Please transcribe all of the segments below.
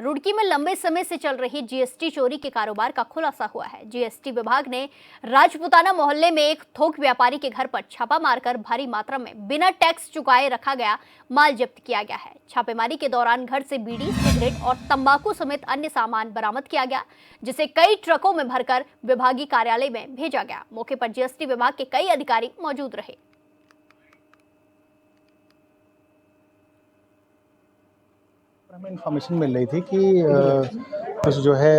रुड़की में लंबे समय से चल रही जीएसटी चोरी के कारोबार का खुलासा हुआ है। जीएसटी विभाग ने राजपुताना मोहल्ले में एक थोक व्यापारी के घर पर छापा मारकर भारी मात्रा में बिना टैक्स चुकाए रखा गया माल जब्त किया गया है। छापेमारी के दौरान घर से बीड़ी, सिगरेट और तंबाकू समेत अन्य सामान बरामद किया गया, जिसे कई ट्रकों में भरकर विभागीय कार्यालय में भेजा गया। मौके पर जीएसटी विभाग के कई अधिकारी मौजूद रहे। हमें इन्फॉर्मेशन मिल रही थी कि कुछ जो है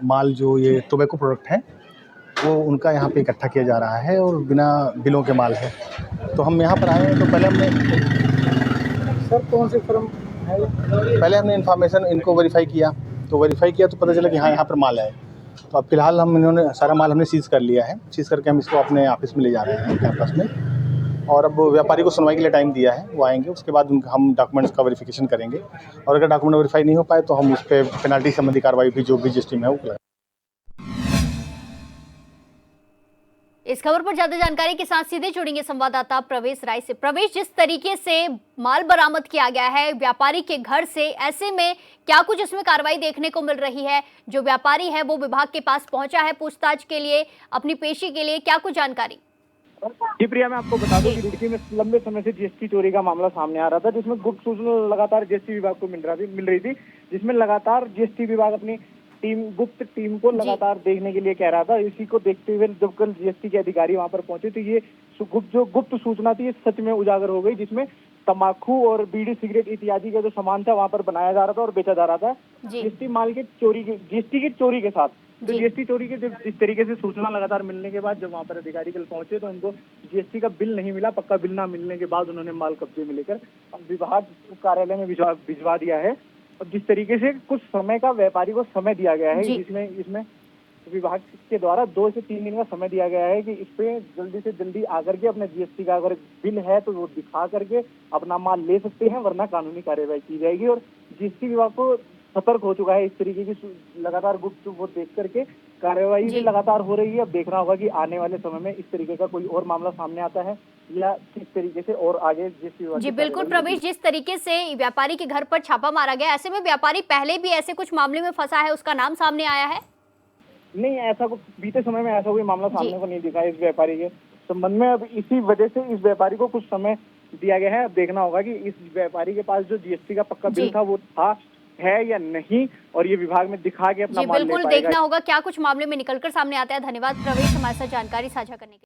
माल जो ये टोबैको प्रोडक्ट है वो उनका यहाँ पे इकट्ठा किया जा रहा है और बिना बिलों के माल है। तो हम यहाँ पर आए हैं तो पहले हमने सर कौन से फर्म है? पहले हमने इन्फॉर्मेशन इनको वेरीफाई किया तो पता चला कि हाँ यहाँ पर माल है। तो अब फिलहाल इन्होंने सारा माल हमने सीज़ कर लिया है। सीज़ करके हम इसको अपने ऑफिस में ले जा रहे हैं कैंपस में, और अब व्यापारी को सुनवाई के लिए टाइम दिया है, वो आएंगे। उसके बाद हम डॉक्यूमेंट्स का वेरिफिकेशन करेंगे और अगर डॉक्यूमेंट वेरीफाई नहीं हो पाए तो हम उस पर पेनल्टी संबंधी कार्रवाई भी जो भी जीएसटी में है वो करेंगे। इस खबर पर ज्यादा जानकारी के साथ सीधे जुड़ेंगे संवाददाता प्रवेश राय से। प्रवेश, जिस तरीके से माल बरामद किया गया है व्यापारी के घर से, ऐसे में क्या कुछ इसमें कार्रवाई देखने को मिल रही है? जो व्यापारी है वो विभाग के पास पहुंचा है पूछताछ के लिए, अपनी पेशी के लिए, क्या कुछ जानकारी? जी प्रिया, मैं आपको बता दूं कि रुड़की में लंबे समय से जीएसटी चोरी का मामला सामने आ रहा था, जिसमें गुप्त सूचना लगातार जीएसटी विभाग को मिल रही थी, जिसमें लगातार जीएसटी विभाग अपनी गुप्त टीम को लगातार देखने के लिए कह रहा था। इसी को देखते हुए जब कल जीएसटी के अधिकारी वहां पर पहुंचे तो ये गुप्त सूचना थी ये सच में उजागर हो गई, जिसमें तंबाकू और बीड़ी, सिगरेट इत्यादि का जो सामान था वहां पर बनाया जा रहा था और बेचा जा रहा था जीएसटी की चोरी के साथ। तो जीएसटी चोरी के जिस तरीके से सूचना लगातार मिलने के बाद जब वहां पर अधिकारी कल पहुंचे तो उनको जीएसटी का बिल नहीं मिला। पक्का बिल ना मिलने के बाद उन्होंने माल कब्जे में लेकर विभाग कार्यालय में भिजवा दिया है। और जिस तरीके से कुछ समय का व्यापारी को समय दिया गया है, इसमें विभाग के द्वारा 2 से 3 दिन का समय दिया गया है कि इस पे जल्दी से जल्दी आकर के अपने जीएसटी का अगर बिल है तो वो दिखा करके अपना माल ले सकते हैं, वरना कानूनी कार्यवाही की जाएगी। और जीएसटी विभाग को सतर्क हो चुका है इस तरीके की लगातार गुप्त वो देख करके कार्यवाही भी लगातार हो रही है। अब देखना होगा कि आने वाले समय में इस तरीके का कोई और मामला सामने आता है या किस तरीके से और आगे जी बिल्कुल प्रवेश, जिस तरीके से व्यापारी के घर पर छापा मारा गया, ऐसे में व्यापारी पहले भी ऐसे कुछ मामले में फंसा है, उसका नाम सामने आया है? नहीं, ऐसा बीते समय में ऐसा कोई मामला सामने को नहीं दिखा है इस व्यापारी के संबंध में। अब इसी वजह से इस व्यापारी को कुछ समय दिया गया है। अब देखना होगा कि इस व्यापारी के पास जो जीएसटी का पक्का बिल था वो है या नहीं, और ये विभाग में दिखा के अपना माल ले पाएगा। बिल्कुल देखना होगा क्या कुछ मामले में निकलकर सामने आता है। धन्यवाद प्रवेश, हमारे साथ जानकारी साझा करने के लिए।